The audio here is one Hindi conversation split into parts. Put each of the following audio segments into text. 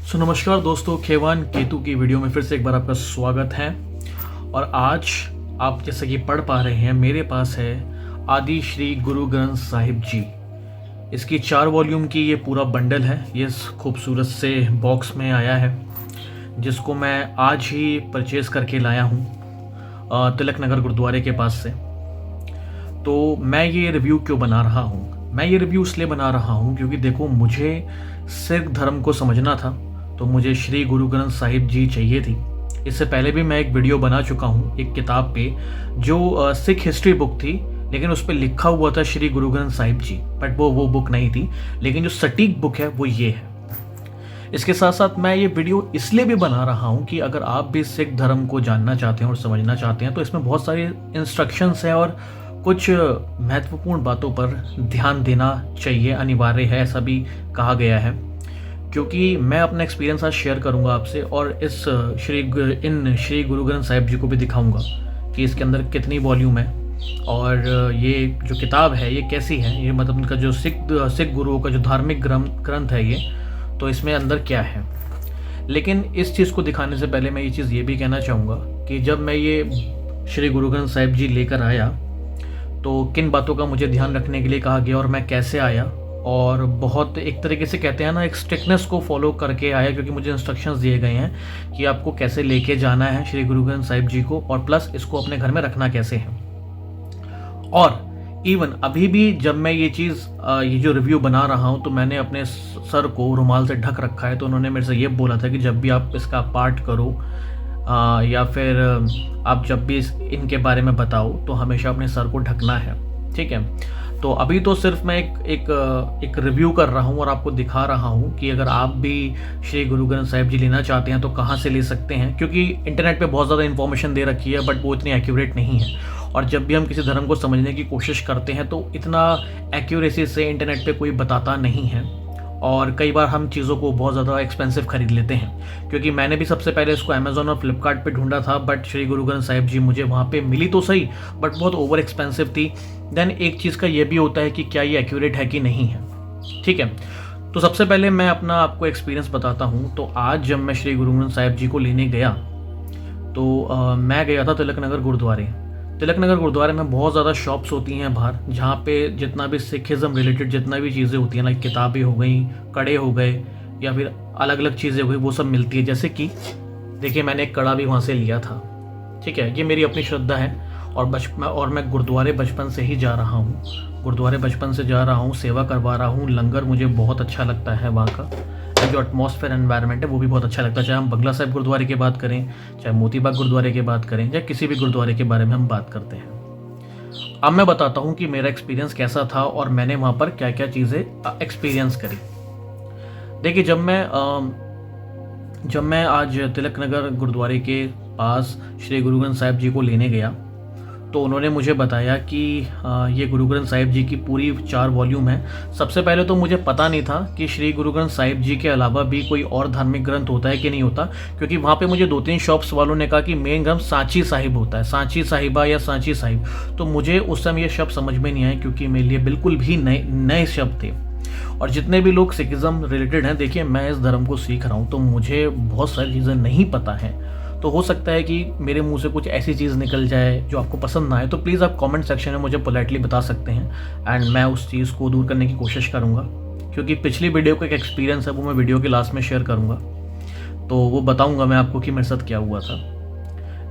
नमस्कार दोस्तों, खेवान केतु की वीडियो में फिर से एक बार आपका स्वागत है। और आज आप जैसे कि पढ़ पा रहे हैं, मेरे पास है आदि श्री गुरु ग्रंथ साहिब जी। इसकी 4 वॉल्यूम की ये पूरा बंडल है। ये इस खूबसूरत से बॉक्स में आया है, जिसको मैं आज ही परचेज़ करके लाया हूँ तिलक नगर गुरुद्वारे के पास से। तो मैं ये रिव्यू क्यों बना रहा हूँ? मैं ये रिव्यू इसलिए बना रहा हूँ क्योंकि देखो, मुझे सिख धर्म को समझना था, तो मुझे श्री गुरु ग्रंथ साहिब जी चाहिए थी। इससे पहले भी मैं एक वीडियो बना चुका हूँ एक किताब पे, जो सिख हिस्ट्री बुक थी, लेकिन उस पर लिखा हुआ था श्री गुरु ग्रंथ साहिब जी, बट वो बुक नहीं थी। लेकिन जो सटीक बुक है वो ये है। इसके साथ साथ मैं ये वीडियो इसलिए भी बना रहा हूँ कि अगर आप भी सिख धर्म को जानना चाहते हैं और समझना चाहते हैं, तो इसमें बहुत सारी इंस्ट्रक्शंस हैं और कुछ महत्वपूर्ण बातों पर ध्यान देना चाहिए, अनिवार्य है, ऐसा भी कहा गया है। क्योंकि मैं अपना एक्सपीरियंस आज शेयर करूंगा आपसे, और इस श्री गुरु ग्रंथ साहिब जी को भी दिखाऊंगा कि इसके अंदर कितनी वॉल्यूम है और ये जो किताब है ये कैसी है। ये मतलब उनका जो सिख गुरुओं का जो धार्मिक ग्रंथ है ये, तो इसमें अंदर क्या है। लेकिन इस चीज़ को दिखाने से पहले मैं ये चीज़ ये भी कहना चाहूँगा कि जब मैं ये श्री गुरु ग्रंथ साहिब जी लेकर आया, तो किन बातों का मुझे ध्यान रखने के लिए कहा गया और मैं कैसे आया, और बहुत एक तरीके से कहते हैं ना, एक स्ट्रिक्टनेस को फॉलो करके आया, क्योंकि मुझे इंस्ट्रक्शंस दिए गए हैं कि आपको कैसे लेके जाना है श्री गुरु ग्रंथ साहिब जी को, और प्लस इसको अपने घर में रखना कैसे है। और इवन अभी भी जब मैं ये जो रिव्यू बना रहा हूँ, तो मैंने अपने सर को रुमाल से ढक रखा है। तो उन्होंने मेरे से ये बोला था कि जब भी आप इसका पाठ करो या फिर आप जब भी इनके बारे में बताओ, तो हमेशा अपने सर को ढकना है, ठीक है। तो अभी तो सिर्फ मैं एक रिव्यू कर रहा हूँ और आपको दिखा रहा हूँ कि अगर आप भी श्री गुरु ग्रंथ साहिब जी लेना चाहते हैं तो कहाँ से ले सकते हैं, क्योंकि इंटरनेट पे बहुत ज़्यादा इन्फॉर्मेशन दे रखी है, बट वो इतनी एक्यूरेट नहीं है। और जब भी हम किसी धर्म को समझने की कोशिश करते हैं, तो इतना एक्यूरेसी से इंटरनेट पे कोई बताता नहीं है, और कई बार हम चीज़ों को बहुत ज़्यादा एक्सपेंसिव खरीद लेते हैं। क्योंकि मैंने भी सबसे पहले इसको अमेज़ॉन और फ्लिपकार्ट पे ढूंढा था, बट श्री गुरु ग्रंथ साहिब जी मुझे वहाँ पे मिली तो सही, बट बहुत ओवर एक्सपेंसिव थी। देन एक चीज़ का ये भी होता है कि क्या ये एक्यूरेट है कि नहीं है, ठीक है। तो सबसे पहले मैं अपना आपको एक्सपीरियंस बताता हूँ। तो आज जब मैं श्री गुरु ग्रंथ साहिब जी को लेने गया, तो मैं गया था तिलक नगर गुरुद्वारे। तिलक नगर गुरुद्वारे में बहुत ज़्यादा शॉप्स होती हैं बाहर, जहाँ पे जितना भी सिखिज़म रिलेटेड जितना भी चीज़ें होती हैं, लाइक किताबें हो गई, कड़े हो गए, या फिर अलग अलग चीज़ें हो गई, वो सब मिलती है। जैसे कि देखिए, मैंने एक कड़ा भी वहाँ से लिया था, ठीक है। ये मेरी अपनी श्रद्धा है, और मैं गुरुद्वारे बचपन से ही जा रहा हूँ। गुरुद्वारे बचपन से जा रहा हूँ, सेवा करवा रहा हूँ। लंगर मुझे बहुत अच्छा लगता है, वहाँ का जो एटमॉस्फेयर एनवायरनमेंट है वो भी बहुत अच्छा लगता है। चाहे हम बंगला साहिब गुरुद्वारे की बात करें, चाहे मोती बाग गुरुद्वारे की बात करें, या किसी भी गुरुद्वारे के बारे में हम बात करते हैं। अब मैं बताता हूँ कि मेरा एक्सपीरियंस कैसा था और मैंने वहाँ पर क्या क्या चीज़ें एक्सपीरियंस करी। देखिए, जब मैं आज तिलक नगर गुरुद्वारे के पास श्री गुरु ग्रंथ साहिब जी को लेने गया, तो उन्होंने मुझे बताया कि ये गुरु ग्रंथ साहिब जी की पूरी 4 वॉल्यूम है। सबसे पहले तो मुझे पता नहीं था कि श्री गुरु ग्रंथ साहिब जी के अलावा भी कोई और धार्मिक ग्रंथ होता है कि नहीं होता, क्योंकि वहाँ पे मुझे 2-3 शॉप्स वालों ने कहा कि मेन ग्रंथ सांची साहिब होता है, सांची साहिबा या सांची साहिब। तो मुझे उस समय ये शब्द समझ में नहीं आए, क्योंकि मेरे लिए बिल्कुल भी नए शब्द थे। और जितने भी लोग सिखिज़म रिलेटेड हैं, देखिए, मैं इस धर्म को सीख रहा हूँ, तो मुझे बहुत सारी चीज़ें नहीं पता हैं। तो हो सकता है कि मेरे मुंह से कुछ ऐसी चीज़ निकल जाए जो आपको पसंद ना आए, तो प्लीज़ आप कमेंट सेक्शन में मुझे पोलाइटली बता सकते हैं, एंड मैं उस चीज़ को दूर करने की कोशिश करूँगा। क्योंकि पिछली वीडियो का एक एक्सपीरियंस है, वो मैं वीडियो के लास्ट में शेयर करूँगा, तो वो बताऊँगा मैं आपको कि मेरे साथ क्या हुआ था।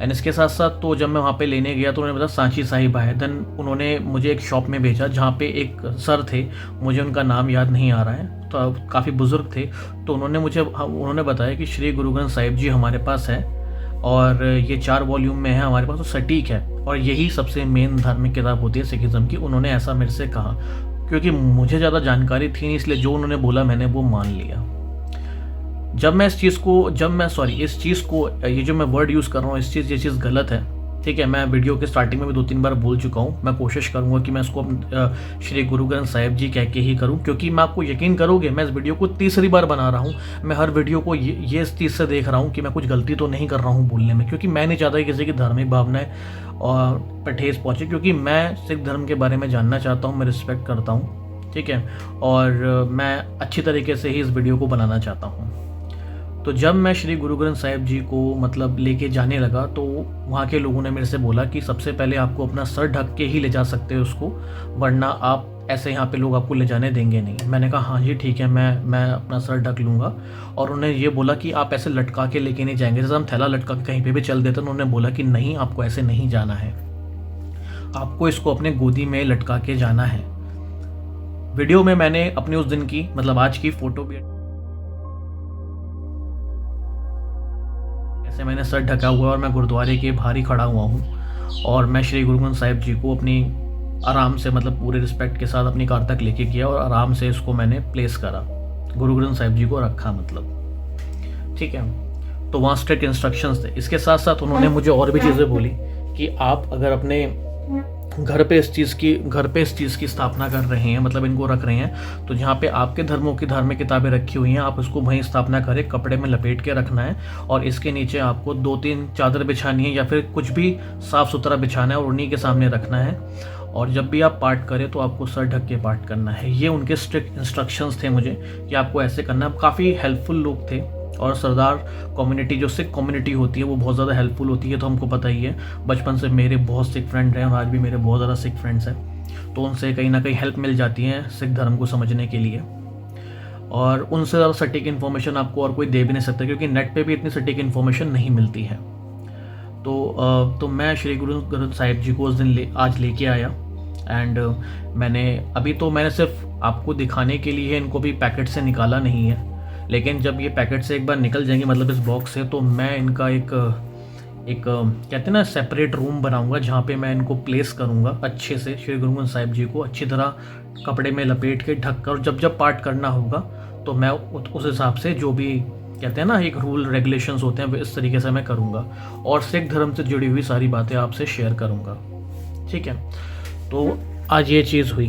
एंड इसके साथ साथ, तो जब मैं वहाँ पे लेने गया, तो उन्होंने बताया सांची साहिबा है। देन उन्होंने मुझे एक शॉप में भेजा, जहाँ पे एक सर थे, मुझे उनका नाम याद नहीं आ रहा है, तो काफ़ी बुजुर्ग थे। तो उन्होंने बताया कि श्री गुरु ग्रंथ साहिब जी हमारे पास है, और ये 4 वॉल्यूम में है हमारे पास, तो सटीक है, और यही सबसे मेन धार्मिक किताब होती है सिखिज़म की। उन्होंने ऐसा मेरे से कहा, क्योंकि मुझे ज़्यादा जानकारी थी नहीं, इसलिए जो उन्होंने बोला मैंने वो मान लिया। इस चीज़ को ये जो मैं वर्ड यूज़ कर रहा हूँ, ये चीज़ गलत है, ठीक है। मैं वीडियो के स्टार्टिंग में भी 2-3 बार बोल चुका हूँ। मैं कोशिश करूँगा कि मैं इसको श्री गुरु ग्रंथ साहिब जी कह के ही करूँ, क्योंकि मैं आपको यकीन करोगे, मैं इस वीडियो को तीसरी बार बना रहा हूँ। मैं हर वीडियो को ये इस चीज़ से देख रहा हूँ कि मैं कुछ गलती तो नहीं कर रहा हूँ बोलने में, क्योंकि मैं नहीं चाहता कि किसी की धार्मिक भावनाएं और पर ठेस पहुँचे, क्योंकि मैं सिख धर्म के बारे में जानना चाहता हूँ, मैं रिस्पेक्ट करता हूँ, ठीक है। और मैं अच्छी तरीके से ही इस वीडियो को बनाना चाहता हूँ। तो जब मैं श्री गुरु ग्रंथ साहिब जी को मतलब लेके जाने लगा तो वहाँ के लोगों ने मेरे से बोला कि सबसे पहले आपको अपना सर ढक के ही ले जा सकते हो उसको, वरना आप ऐसे यहाँ पे लोग आपको ले जाने देंगे नहीं। मैंने कहा हाँ जी ठीक है, मैं अपना सर ढक लूँगा। और उन्होंने ये बोला कि आप ऐसे लटका के लेके नहीं जाएंगे, जैसे हम थैला लटका के कहीं पे भी चल देते। उन्होंने बोला कि नहीं, आपको ऐसे नहीं जाना है, आपको इसको अपने गोदी में लटका के जाना है। वीडियो में मैंने अपने उस दिन की मतलब आज की फ़ोटो भी, ऐसे मैंने सर ढका हुआ और मैं गुरुद्वारे के बाहर ही खड़ा हुआ हूँ और मैं श्री गुरु ग्रंथ साहिब जी को अपनी आराम से मतलब पूरे रिस्पेक्ट के साथ अपनी कार तक लेके गया और आराम से इसको मैंने प्लेस करा, गुरु ग्रंथ साहिब जी को रखा मतलब, ठीक है। तो वहाँ स्ट्रिक्ट इंस्ट्रक्शंस थे। इसके साथ साथ उन्होंने मुझे और भी चीज़ें बोली कि आप अगर अपने घर पे इस चीज़ की स्थापना कर रहे हैं, मतलब इनको रख रहे हैं, तो जहाँ पे आपके धर्मों की धार्मिक किताबें रखी हुई हैं आप उसको वहीं स्थापना करें, कपड़े में लपेट के रखना है और इसके नीचे आपको 2-3 चादर बिछानी है या फिर कुछ भी साफ़ सुथरा बिछाना है और उन्हीं के सामने रखना है। और जब भी आप पाठ करें तो आपको सर ढक के पाठ करना है। ये उनके स्ट्रिक्ट इंस्ट्रक्शंस थे मुझे कि आपको ऐसे करना है। काफ़ी हेल्पफुल लोग थे और सरदार कम्युनिटी जो सिख कम्युनिटी होती है वो बहुत ज़्यादा हेल्पफुल होती है, तो हमको पता ही है। बचपन से मेरे बहुत सिख फ्रेंड हैं और आज भी मेरे बहुत ज़्यादा सिख फ्रेंड्स हैं, तो उनसे कहीं ना कहीं हेल्प मिल जाती है सिख धर्म को समझने के लिए। और उनसे ज़्यादा सटीक इन्फॉर्मेशन आपको और कोई दे भी नहीं सकता, क्योंकि नेट पे भी इतनी सटीक इन्फॉर्मेशन नहीं मिलती है। तो मैं श्री गुरु ग्रंथ साहिब जी को उस दिन आज लेके आया एंड मैंने सिर्फ आपको दिखाने के लिए इनको भी पैकेट से निकाला नहीं है, लेकिन जब ये पैकेट से एक बार निकल जाएंगे मतलब इस बॉक्स से, तो मैं इनका एक कहते हैं ना सेपरेट रूम बनाऊंगा जहाँ पे मैं इनको प्लेस करूँगा अच्छे से, श्री गुरु ग्रंथ साहिब जी को अच्छी तरह कपड़े में लपेट के ढक कर, और जब पाठ करना होगा तो मैं उस हिसाब से जो भी कहते हैं ना एक रूल रेगुलेशंस होते हैं इस तरीके से मैं करूँगा और सिख धर्म से जुड़ी हुई सारी बातें आपसे शेयर करूँगा, ठीक है। तो आज ये चीज़ हुई।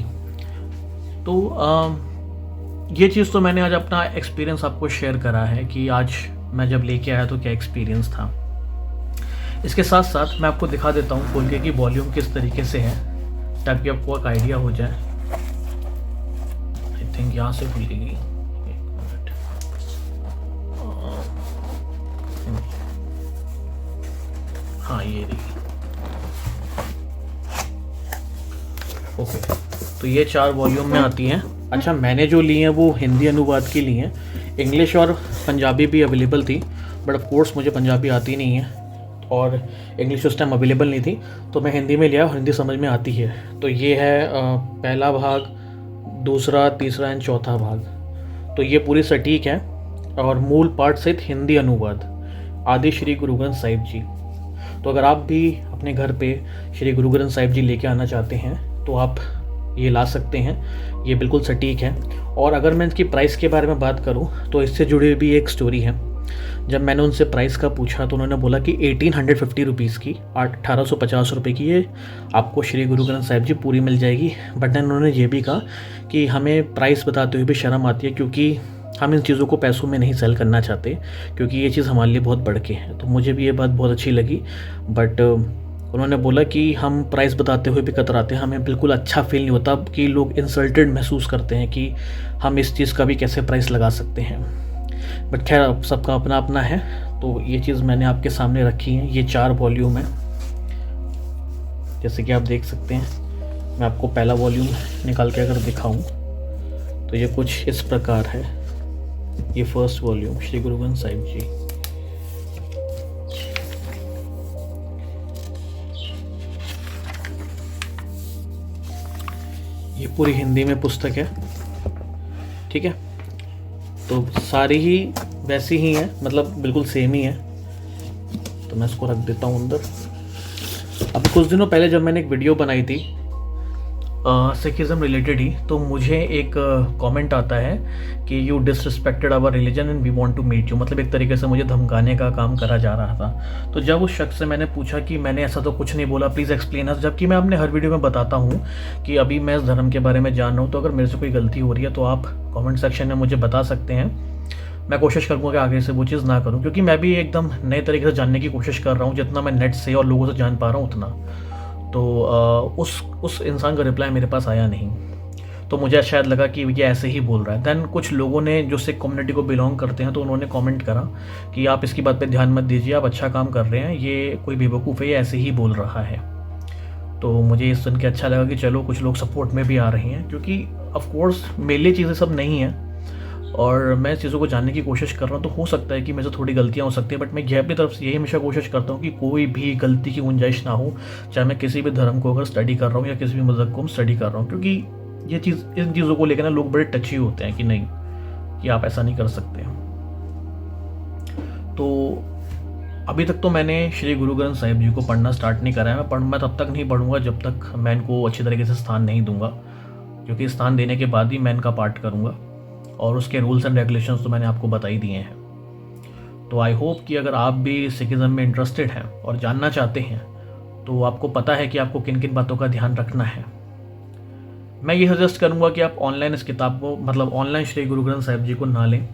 तो ये चीज़ तो मैंने आज अपना एक्सपीरियंस आपको शेयर करा है कि आज मैं जब लेके आया तो क्या एक्सपीरियंस था। इसके साथ साथ मैं आपको दिखा देता हूँ खोल के कि वॉल्यूम किस तरीके से है, ताकि आपको एक आइडिया हो जाए। आई थिंक यहाँ से खुलेगी, हाँ ये देखिए, ओके। तो ये 4 वॉल्यूम में आती हैं। अच्छा, मैंने जो ली हैं वो हिंदी अनुवाद की ली हैं, इंग्लिश और पंजाबी भी अवेलेबल थी, बट ऑफ कोर्स मुझे पंजाबी आती नहीं है और इंग्लिश उस टाइम अवेलेबल नहीं थी, तो मैं हिंदी में लिया और हिंदी समझ में आती है। तो ये है पहला भाग, दूसरा, तीसरा एंड चौथा भाग। तो ये पूरी सटीक है और मूल पाठ सहित हिंदी अनुवाद आदि श्री गुरु ग्रंथ साहिब जी। तो अगर आप भी अपने घर पे श्री गुरु ग्रंथ साहिब जी लेके आना चाहते हैं तो आप ये ला सकते हैं, ये बिल्कुल सटीक है। और अगर मैं इसकी प्राइस के बारे में बात करूं तो इससे जुड़ी हुई भी एक स्टोरी है। जब मैंने उनसे प्राइस का पूछा तो उन्होंने बोला कि 1850 रुपीज़ की, 1850 रुपये की ये आपको श्री गुरु ग्रंथ साहिब जी पूरी मिल जाएगी। बट देन उन्होंने ये भी कहा कि हमें प्राइस बताते हुए भी शर्म आती है, क्योंकि हम इन चीज़ों को पैसों में नहीं सेल करना चाहते, क्योंकि ये चीज़ हमारे लिए बहुत बढ़ के है। तो मुझे भी ये बात बहुत अच्छी लगी। बट उन्होंने बोला कि हम प्राइस बताते हुए भी कतराते हैं, हमें बिल्कुल अच्छा फील नहीं होता कि लोग इंसल्टेड महसूस करते हैं कि हम इस चीज़ का भी कैसे प्राइस लगा सकते हैं। बट खैर सबका अपना अपना है। तो ये चीज़ मैंने आपके सामने रखी है। ये 4 वॉल्यूम है, जैसे कि आप देख सकते हैं। मैं आपको पहला वॉल्यूम निकाल के अगर दिखाऊं तो ये कुछ इस प्रकार है। ये फर्स्ट वॉल्यूम श्री गुरु ग्रंथ साहिब जी। ये पूरी हिंदी में पुस्तक है, ठीक है। तो सारी ही वैसी ही है, मतलब बिल्कुल सेम ही है। तो मैं इसको रख देता हूँ अंदर। अब कुछ दिनों पहले जब मैंने एक वीडियो बनाई थी सिखिज़म रिलेटेड ही, तो मुझे एक कमेंट आता है कि you disrespected our religion and we want to meet you, मतलब एक तरीके से मुझे धमकाने का काम करा जा रहा था। तो जब उस शख्स से मैंने पूछा कि मैंने ऐसा तो कुछ नहीं बोला, प्लीज़ एक्सप्लेन अस, जबकि मैं अपने हर वीडियो में बताता हूँ कि अभी मैं इस धर्म के बारे में जान रहा हूँ, तो अगर मेरे से कोई गलती हो रही है तो आप कॉमेंट सेक्शन में मुझे बता सकते हैं। मैं कोशिश करूँगा कि आगे से वो चीज़ ना करूँ, क्योंकि मैं भी एकदम नए तरीके से जानने की कोशिश कर रहा हूँ, जितना मैं नेट से और लोगों से जान पा रहा हूँ उतना। तो उस इंसान का रिप्लाई मेरे पास आया नहीं। तो मुझे शायद लगा कि ये ऐसे ही बोल रहा है। दैन कुछ लोगों ने जो सिख कम्युनिटी को बिलोंग करते हैं तो उन्होंने कमेंट करा कि आप इसकी बात पे ध्यान मत दीजिए, आप अच्छा काम कर रहे हैं, ये कोई बेवकूफ़ है, ये ऐसे ही बोल रहा है। तो मुझे ये सुन के अच्छा लगा कि चलो कुछ लोग सपोर्ट में भी आ रहे हैं, क्योंकि ऑफ कोर्स मेरे लिए चीज़ें सब नहीं हैं और मैं चीज़ों को जानने की कोशिश कर रहा हूँ। तो हो सकता है कि मेरे से थोड़ी गलतियाँ हो सकती हैं, बट मैं ये अपनी तरफ से यही हमेशा कोशिश करता हूँ कि कोई भी गलती की गुंजाइश ना हो, चाहे मैं किसी भी धर्म को अगर स्टडी कर रहा हूँ या किसी भी मज़हब को हम स्टडी कर रहा हूँ। क्योंकि ये चीज़, इन चीज़ों को लेकर ना लोग बड़े टची होते हैं कि नहीं, कि आप ऐसा नहीं कर सकते। तो अभी तक तो मैंने श्री गुरु ग्रंथ साहिब जी को पढ़ना स्टार्ट नहीं करा है। मैं तब तक नहीं पढ़ूंगा जब तक मैं इनको अच्छी तरीके से स्थान नहीं दूंगा, क्योंकि स्थान देने के बाद ही मैं इनका पाठ करूंगा और उसके रूल्स एंड रेगुलेशंस तो मैंने आपको बता ही दिए हैं। तो आई होप कि अगर आप भी सिखिज़्म में इंटरेस्टेड हैं और जानना चाहते हैं तो आपको पता है कि आपको किन किन बातों का ध्यान रखना है। मैं ये सजेस्ट करूंगा कि आप ऑनलाइन इस किताब को, मतलब ऑनलाइन श्री गुरु ग्रंथ साहिब जी को ना लें,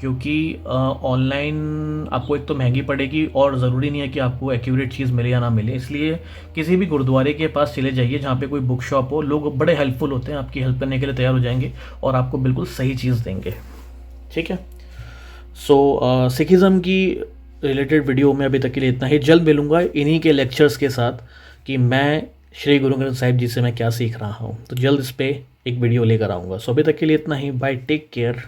क्योंकि ऑनलाइन आपको एक तो महंगी पड़ेगी और ज़रूरी नहीं है कि आपको एक्यूरेट चीज़ मिले या ना मिले। इसलिए किसी भी गुरुद्वारे के पास चले जाइए जहाँ पे कोई बुक शॉप हो, लोग बड़े हेल्पफुल होते हैं, आपकी हेल्प करने के लिए तैयार हो जाएंगे और आपको बिल्कुल सही चीज़ देंगे। ठीक है। सो सिखिज़्म की रिलेटेड वीडियो में अभी तक के लिए इतना ही। जल्द मिलूँगा इन्हीं के लेक्चर्स के साथ कि मैं श्री गुरु ग्रंथ साहिब जी से मैं क्या सीख रहा हूँ। तो जल्द इस पर एक वीडियो लेकर आऊँगा। सो अभी तक के लिए इतना ही। Bye, take care.